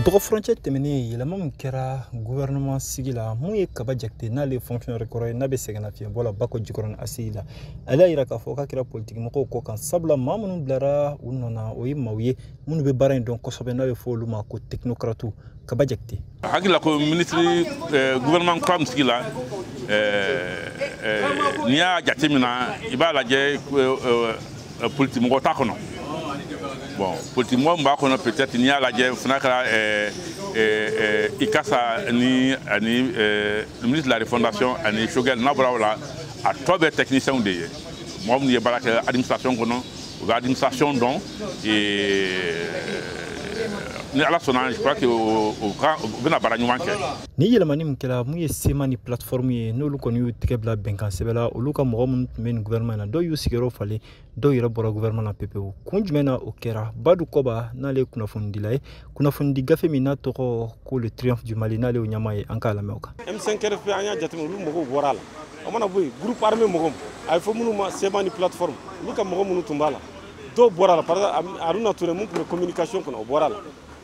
Dɔgɔ furancɛ tɛmɛnen yɛlɛma min kɛra gouvernement sigi la mun ye Kaba Jakite n'ale fonctionnaire kɔrɔ ye n'a bɛ sɛgɛnna fiɲɛbɔ la Bako Jikɔrɔni ACI la ale y'a yira k'a fɔ k'a kɛra politique mɔgɔw kɔ kan sabula maa minnu bilara u nɔ na o ye maaw ye minnu bɛ baara in dɔn kosɛbɛ n'a bɛ fɔ olu ma ko technocrate Kaba Jakite. Hakilila ko ministre gouvernement kura min sigi la n'i y'a jate mina i b'a lajɛ politique mɔgɔ t'a kɔnɔ. Bon, politique moi m'a peut-être n'i y'a lajɛ fana kɛra ICASA ni le ministre de la refondation ani Shogel n'a bɔra o la a tɔ bɛ technicien de ye mɔgɔ minnu ye baara kɛ administration kɔnɔ u bɛ administration dɔn ni ala sɔnna je crois que u bɛna baara ɲuman kɛ. Ni yɛlɛmani min kɛra mun ye SEMA ni plateforme ye n'olu kɔni y'u tɛgɛ bila bɛnkan sɛbɛn la olu ka mɔgɔ minnu tun bɛ nin gouvernement na dɔw y'u sigiyɔrɔ falen dɔw yɛrɛ bɔra gouvernement na pepewu kun jumɛn na o kɛra Badu Kɔba n'ale ye kunnafonidila ye kunnafonidi gafe min n'a tɔgɔ ko le triomphe du Mali n'ale y'o ɲɛmaa ye an k'a lamɛn o kan. M5RFP an y'a jateminɛ olu mɔgɔw bɔra a la o mana bɔ yen groupe armé mɔgɔw a ye fɔ minnu ma SEMA ni plateforme olu ka mɔgɔ minnu tun b'a la dɔw bɔra a la par exemple Aruna Touré mun tun bɛ communication kɔnɔ o bɔra a la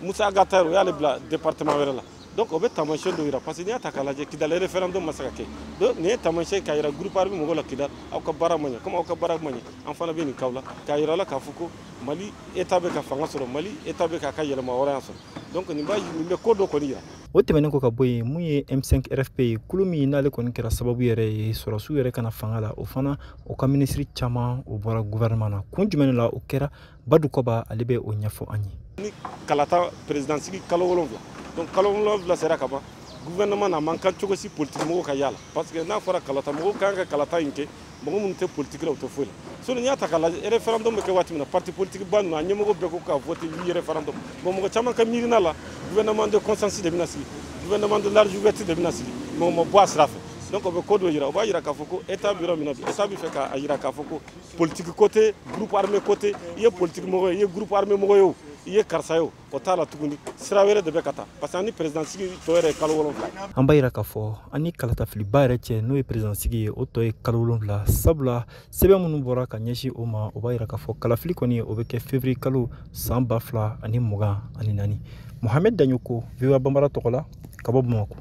Musa Agatayero o y'ale bila département wɛrɛ la donc o bɛ taamasiyɛn dɔ yira parce que n'i y'a ta k'a lajɛ Kidal référendum ma se ka kɛ donc nin ye taamasiyɛn k'a yira groupe armé mɔgɔw la Kidal aw ka baara ma ɲɛ comme aw ka baara ma ɲɛ an fana bɛ nin k'aw la k'a yira la k'a fɔ ko Mali état bɛ ka fanga sɔrɔ Mali état bɛ k'a ka yɛlɛma hɔrɔnya sɔrɔ donc nin bɛ ko dɔ kɔni yira. O tɛmɛnen kɔ ka bɔ yen mun ye M5RFP ye kulu min n'ale kɔni kɛra sababu yɛrɛ ye sɔrɔsiw yɛrɛ kana fanga la o fana o ka ministre caman o bɔra gouvernement na kun jumɛn la o kɛra Badu Kɔba ale bɛ o ɲɛfɔ an ye. Ni kalata président sigi kalo 7 donc kalo 7 sera ka ban gouvernement na man kan cogo si politique mɔgɔw ka yala parce que n'a fɔra kalata mɔgɔw kan ka kalata in kɛ mɔgɔ minnu tɛ politique la o tɛ foyi la so n'i y'a ta k'a lajɛ référendum bɛ kɛ waati min na parti politique ba ninnu a ɲɛmɔgɔ bɛɛ ko ka voter oui référendum bon mɔgɔ caman ka miirina la gouvernement de consensus de bɛna sigi gouvernement de large ouverture de bɛna sigi mɔgɔ ma bɔ a sira fɛ donc o bɛ ko dɔ yira o b'a yira k'a fɔ ko état bɛ yɔrɔ min na bi état bɛ fɛ k'a yira k'a fɔ ko politique côté groupe armé côté i ye politique mɔgɔ ye i ye groupe armé mɔgɔ ye o i ye karisa ye o o t'a la tuguni sira wɛrɛ de bɛ ka taa parce que ani président sigi tɔ yɛrɛ ye kalo 7. An b'a yira k'a fɔ ani kalatafiliba yɛrɛ cɛ n'o ye président sigi ye o tɔ ye kalo 7 sabula sɛbɛn minnu bɔra ka ɲɛsin o ma o b'a yira k'a fɔ kalafili kɔni o bɛ kɛ février kalo san 2024 Mohamed Daɲoko VOA Bambara tɔgɔ la ka bɔ Bamakɔ.